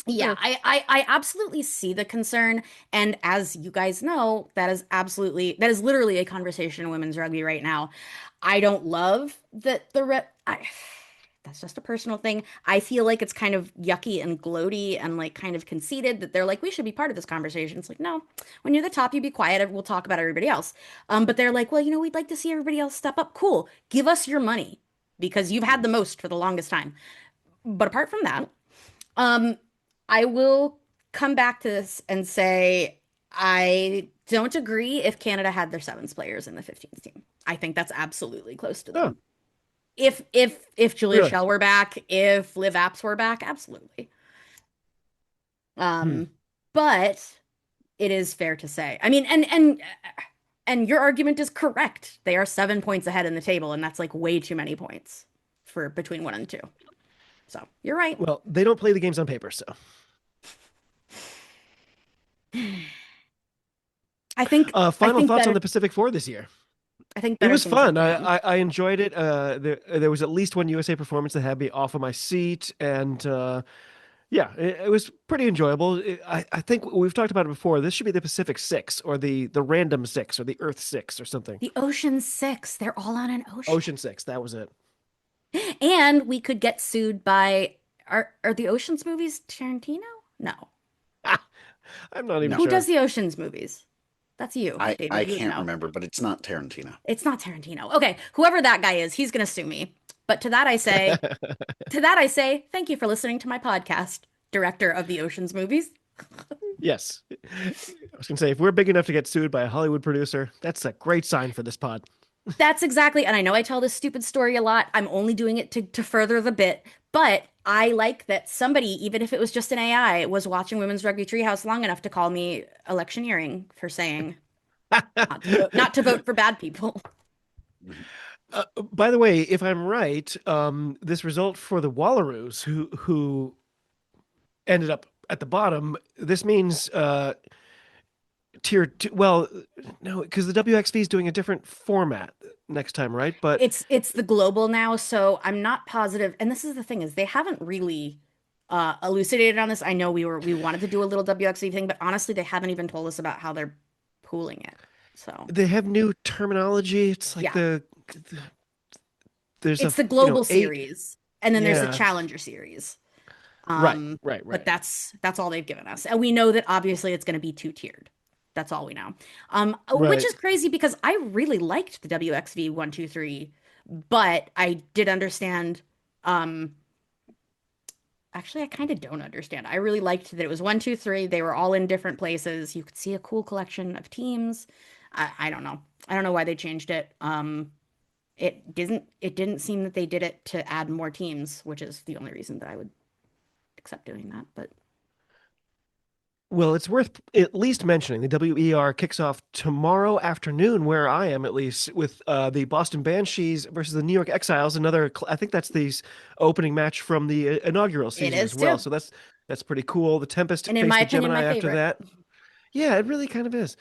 Yeah, yeah. I absolutely see the concern. And as you guys know, that is literally a conversation in women's rugby right now. I don't love that that's just a personal thing. I feel like it's kind of yucky and gloaty and like kind of conceited that they're like, we should be part of this conversation. It's like, no, when you're the top, you be quiet. We'll talk about everybody else. But they're like, well, we'd like to see everybody else step up. Cool. Give us your money because you've had the most for the longest time. But apart from that, um, I will come back to this and say I don't agree if Canada had their sevens players in the 15th team. I think that's absolutely close to Oh, them. If Julia really? Shell were back, if Liv Apps were back, absolutely. Hmm. Um, but it is fair to say. I mean, and your argument is correct. They are 7 points ahead in the table, and that's like way too many points for between one and two. So you're right. Well, they don't play the games on paper, so. I Final think thoughts on better the Pacific Four this year. I think It better was things are fun. to come. I enjoyed it. There was at least one USA performance that had me off of my seat, and yeah, it was pretty enjoyable. I think we've talked about it before. This should be the Pacific Six, or the Random Six, or the Earth Six, or something. The Ocean Six, they're all on an ocean. Ocean Six, that was it. And we could get sued by are the Oceans movies Tarantino? No. I'm not even No, Who does sure. the Oceans movies? That's you, I David. You would can't know. remember, but it's not Tarantino. It's not Tarantino. Okay, whoever that guy is, he's gonna sue me. But to that I say, thank you for listening to my podcast, director of the Oceans movies. Yes, I was gonna say if we're big enough to get sued by a Hollywood producer, that's a great sign for this pod. That's exactly, and I know I tell this stupid story a lot. I'm only doing it to further the bit, but I like that somebody, even if it was just an AI, was watching Women's Rugby Treehouse long enough to call me electioneering for saying not to vote for bad people. By the way, if I'm right, this result for the Wallaroos, who ended up at the bottom, this means tier two. Well, no, because the WXV is doing a different format next time, right? But It's the global now, so I'm not positive. And this is the thing is they haven't really elucidated on this. I know we wanted to do a little WXV thing, but honestly, they haven't even told us about how they're pooling it. So they have new terminology. It's like yeah, there's a it's the global eight. series, and then there's the Yeah, Challenger series. right, Um, right, but right. that's all they've given us. And we know that obviously it's going to be two-tiered. That's all we know. Which Right. is crazy because I really liked the WXV 123, but I did understand um actually I kind of don't understand. I really liked that it was 123. They were all in different places. You could see a cool collection of teams. I don't know. I don't know why they changed it. It didn't seem that they did it to add more teams, which is the only reason that I would accept doing that. But Well, it's worth at least mentioning the WER kicks off tomorrow afternoon, where I am at least, with the Boston Banshees versus the New York Exiles. I think that's the opening match from the inaugural it season is as well. too. So that's pretty cool. The Tempest And in face my the opinion, Gemini my after favorite. that. Yeah, it really kind of is.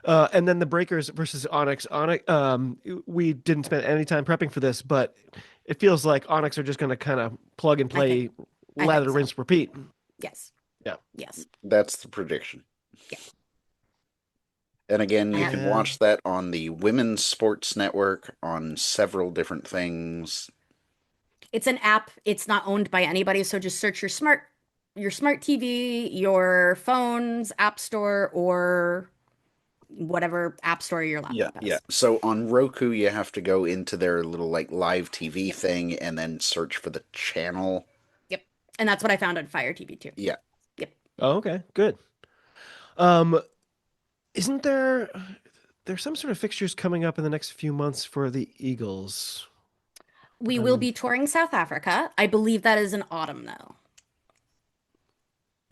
And then the Breakers versus Onyx. Onyx. We didn't spend any time prepping for this, but it feels like Onyx are just going to kind of plug and I think play, I think lather, so. rinse, repeat. Yes. Yeah. Yes. That's the prediction. Yeah. And again, I you have can Yeah. watch that on the Women's Sports Network on several different things. it's an app. It's not owned by anybody, so just search your smart TV, your phone's app store, or whatever app store your Yeah, laptop yeah. has. So on Roku, you have to go into their little like live TV Yep. thing and then search for the channel. Yep. And that's what I found on Fire TV too. Yeah, Yep. Oh, okay. Good. Um, isn't there's some sort of fixtures coming up in the next few months for the Eagles? We will Um, be touring South Africa. I believe that is in autumn though.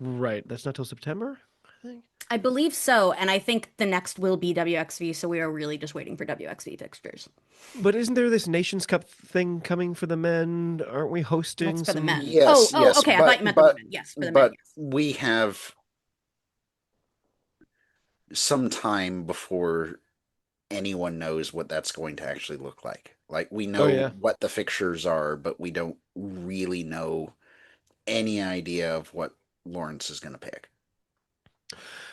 right. That's not till September, I think. I believe so, and I think the next will be WXV, so we are really just waiting for WXV fixtures. But isn't there this Nations Cup thing coming for the men? Aren't we That's hosting for the some? men. Oh, yes, oh, yes, okay. I thought you meant the women. Yes, for the men. but Yes. we have some time before anyone knows what that's going to actually look like. Like we Oh know yeah. what the fixtures are, but we don't really know any idea of what Lawrence is going to pick.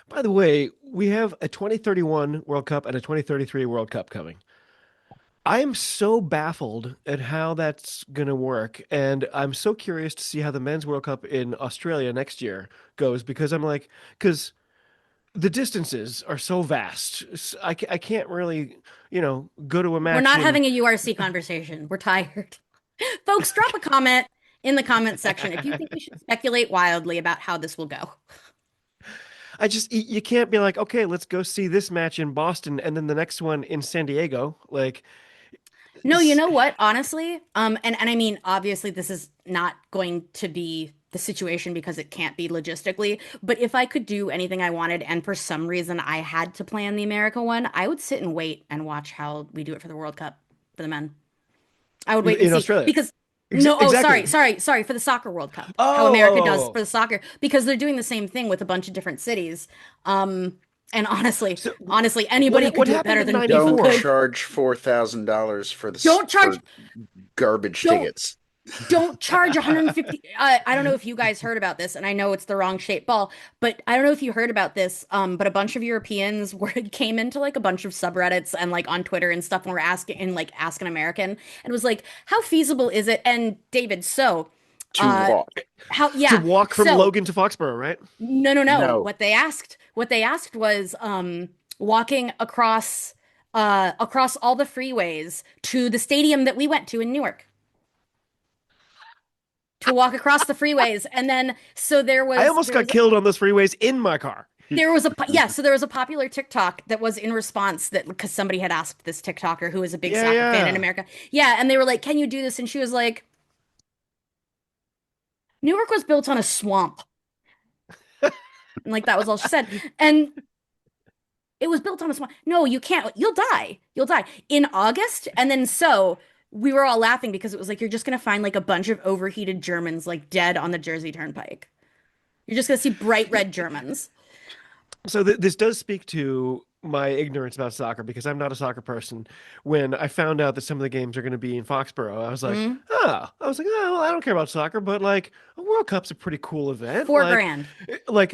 By the way, we have a 2031 World Cup and a 2033 World Cup coming. I am so baffled at how that's going to work. And I'm so curious to see how the Men's World Cup in Australia next year goes because because the distances are so vast. I can't really, go to a We're match not in. having a URC conversation. We're tired. Folks, drop a comment in the comments section if you think we should speculate wildly about how this will go. I just you can't be like, okay, let's go see this match in Boston and then the next one in San Diego. Like, No, you know what? Honestly, and I mean, obviously, this is not going to be the situation because it can't be logistically. But if I could do anything I wanted, and for some reason I had to plan the America one, I would sit and wait and watch how we do it for the World Cup for the men. I would wait and in see Australia. because no, oh, sorry, Exactly. sorry, for the soccer World Cup, how Oh, America does oh, for oh. the soccer because they're doing the same thing with a bunch of different cities. And So honestly, anybody could what do it happened better in than FIFA Don't '94? could. charge $4,000 for Don't charge, for garbage don't tickets. don't charge 150. I don't know if you guys heard about this, and I know it's the wrong shaped ball, but I don't know if you heard about this. But a bunch of Europeans were came into like a bunch of subreddits and like on Twitter and stuff, and were asking and like ask an American, and was like, "How feasible is it?" And David, so, To uh, walk. how? To Yeah, walk from so Logan to Foxborough, right? no, no, no. No. What they asked was walking across all the freeways to the stadium that we went to in Newark. To walk across the freeways, and then so there I was almost there got was killed on those freeways in my car. there was a yeah, so there was a popular TikTok that was in response that because somebody had asked this TikToker who is a big Yeah, soccer fan in yeah. America. Yeah, and they were like, "Can you do this?" And she was like, "Newark was built on a swamp." And like that was all she said. And it was built on a swamp. No, you can't. You'll die. You'll die in August. And then so we were all laughing because it was like you're just gonna find like a bunch of overheated Germans like dead on the Jersey Turnpike. You're just gonna see bright red Germans. So this does speak to my ignorance about soccer because I'm not a soccer person. When I found out that some of the games are going to be in Foxborough, I was like, Mm, oh, well, I don't care about soccer, but like a World Cup's a pretty cool event. 4 grand. Like,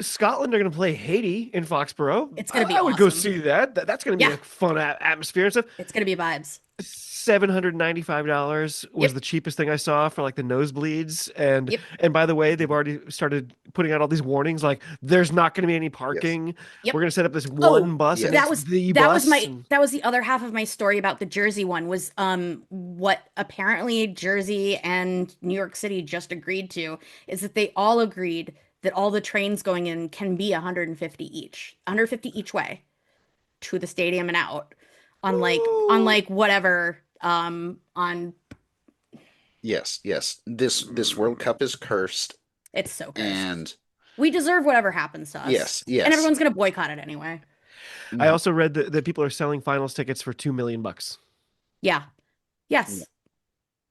Scotland are going to play Haiti in Foxborough. It's I, gonna be I would go awesome. see that. That's going to be Yeah, a fun atmosphere and stuff. it's gonna be vibes. $795 was Yep, the cheapest thing I saw for like the nosebleeds. And yep, and by the way, they've already started putting out all these warnings like there's not going to be any Yes. parking. yep. We're going to set up this Oh, one bus and that it's Yes. was the that was bus. my And that was the other half of my story about the Jersey one was what apparently Jersey and New York City just agreed to is that they all agreed that all the trains going in can be 150 each way to the stadium and out on Ooh. whatever on Yes. Yes. This World Cup is cursed, it's so cursed. and We deserve whatever happens to us. yes, And yes. everyone's gonna boycott it anyway. I also read that people are selling finals tickets for 2 million bucks. Yeah. Yes.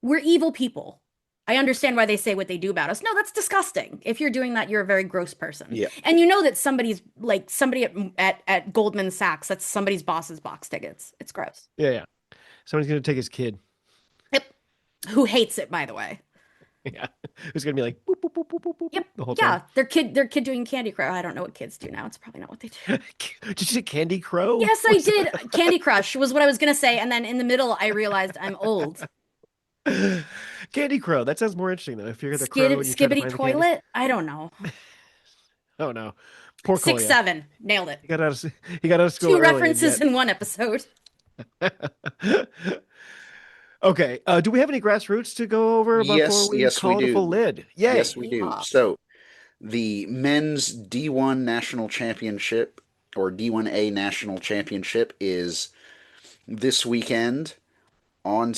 We're evil people. I understand why they say what they do about us. No, that's disgusting. If you're doing that, you're a very gross person. Yeah. And you know that somebody at Goldman Sachs, that's somebody's boss's box tickets. It's gross. Yeah, yeah. Somebody's going to take his kid. Yep. Who hates it, by the way. Yeah. Who's going to be like boop, boop, boop, boop, boop, boop, Yep. the whole Yeah. time. Their kid doing Candy Crush. I don't know what kids do now. It's probably not what they do. Did you say Candy Crow? Yes, I did. Candy Crush was what I was gonna say, and then in the middle I realized I'm old. Candy Crow. That sounds more interesting though. If you're the crow and you try to Skibbity find the candy. toilet? I don't know. Oh no. Poor Six, Kolya. seven. Nailed it. He got out of school Two early and references in one episode. yet. Okay. Do we have any grassroots to go over before Yes, we yes, we call it a full do. lid? Yay. Yes, we do. Yeehaw. So, the men's D1 National Championship or D1A National Championship is this weekend on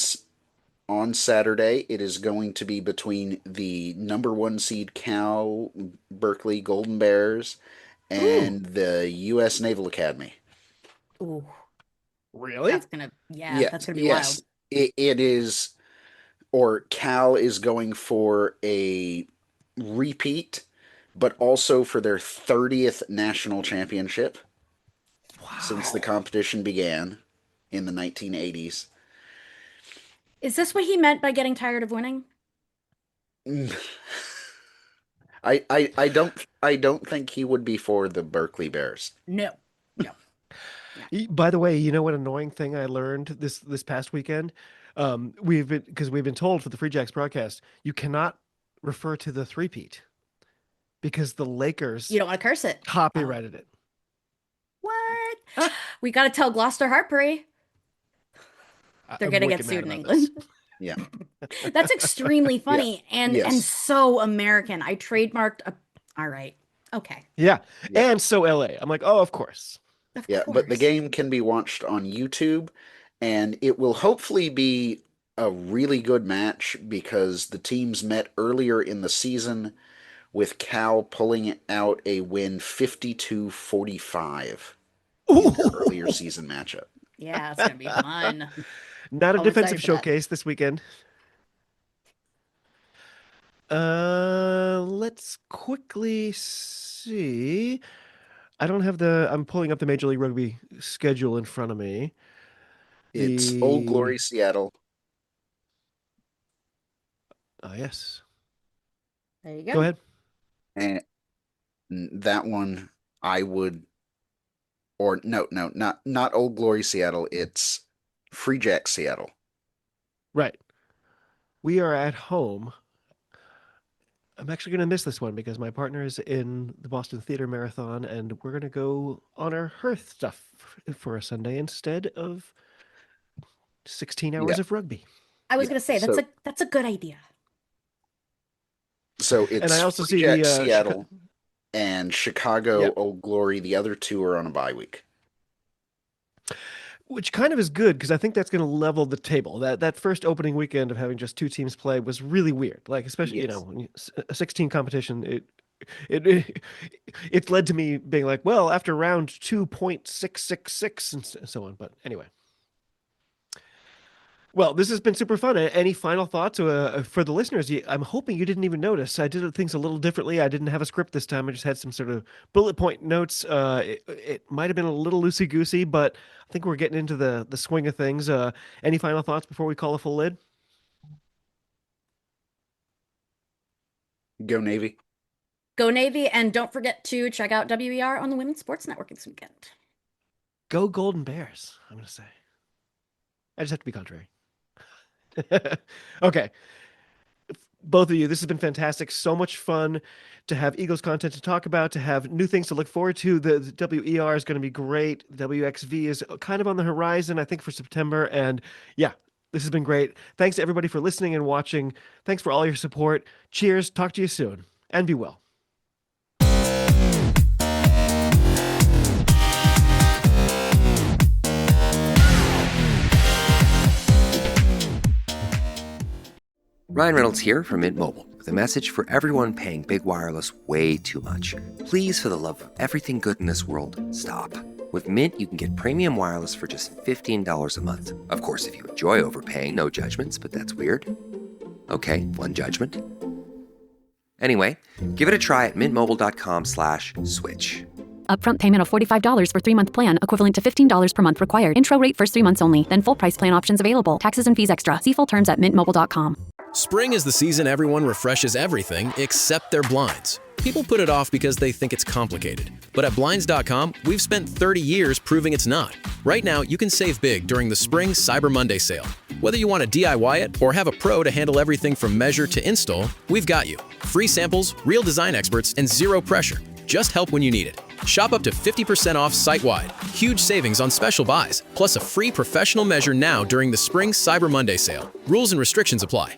on Saturday. It is going to be between the number one seed Cal Berkeley Golden Bears Ooh, and the U.S. Naval Academy. Ooh, really? that's Yes, gonna be yes, wild. it is. Or Cal is going for a repeat, but also for their 30th national championship since the Wow. competition began in the 1980s. Is this what he meant by getting tired of winning? I don't think he would be for the Berkeley Bears. No, no. By the way, you know what annoying thing I learned this past weekend? We've been told for the Free Jacks broadcast, you cannot refer to the three-peat because the Lakers You don't want to curse it. Oh, copyrighted it. what? We got to tell Gloucester Hartbury. They're I'm gonna get wicked mad sued in about England. this. Yeah, That's extremely yeah, funny and yes. so American. I trademarked a. All right. Okay. Yeah. Yeah. And so LA. I'm like, oh, of course. Of Yeah, course. but the game can be watched on YouTube, and it will hopefully be a really good match because the teams met earlier in the season with Cal pulling out a win 52-45 in their earlier Ooh. season matchup. Yeah, it's gonna be fun. Not a I'm excited defensive for that. showcase this weekend. Let's quickly see. I don't have I'm pulling up the Major League Rugby schedule in front of me. It's Old The Glory Seattle, yes. There you Go go. ahead. and that one I would, or no, not Old Glory Seattle. It's Free Jack Seattle. Right. We are at home. I'm actually going to miss this one because my partner is in the Boston Theater Marathon, and we're going to go on our Hearth stuff for a Sunday instead of 16 Yeah, hours of rugby. I was yeah. gonna say that's a good idea. So And I it's also Free see the Jack Chicago. Seattle and Chicago Yeah, Old Glory. The other two are on a bye week. which kind of is good because I think that's going to level the table. That first opening weekend of having just two teams play was really weird. Like especially Yes. when a 16 competition, it it's led to me being like, well, after round 2.666 and so on. But anyway. Well, this has been super fun. Any final thoughts for the listeners? I'm hoping you didn't even notice. I did things a little differently. I didn't have a script this time. I just had some sort of bullet point notes. It might have been a little loosey goosey, but I think we're getting into the swing of things. Any final thoughts before we call a full lid? Go Navy. Go Navy, and don't forget to check out WER on the Women's Sports Network this weekend. Go Golden Bears, I'm going to say. I just have to be contrary. Okay. Both of you, this has been fantastic. So much fun to have Eagles content to talk about, to have new things to look forward to. The WER is going to be great. WXV is kind of on the horizon, I think, for September. And yeah, this has been great. Thanks to everybody for listening and watching. Thanks for all your support. Cheers. Talk to you soon. And be well. Ryan Reynolds here from Mint Mobile with a message for everyone paying big wireless way too much. Please, for the love of everything good in this world, stop. With Mint, you can get premium wireless for just $15 a month. Of course, if you enjoy overpaying, no judgments, but that's weird. Okay, one judgment. Anyway, give it a try at mintmobile.com/switch. Upfront payment of $45 for 3-month plan, equivalent to $15 per month required. Intro rate first 3 months only. Then full price plan options available. Taxes and fees extra. See full terms at mintmobile.com. Spring is the season everyone refreshes everything except their blinds. People put it off because they think it's complicated. But at Blinds.com, we've spent 30 years proving it's not. Right now, you can save big during the Spring Cyber Monday sale. Whether you want to DIY it or have a pro to handle everything from measure to install, we've got you. Free samples, real design experts, and zero pressure. Just help when you need it. Shop up to 50% off site-wide. Huge savings on special buys, plus a free professional measure now during the Spring Cyber Monday sale. Rules and restrictions apply.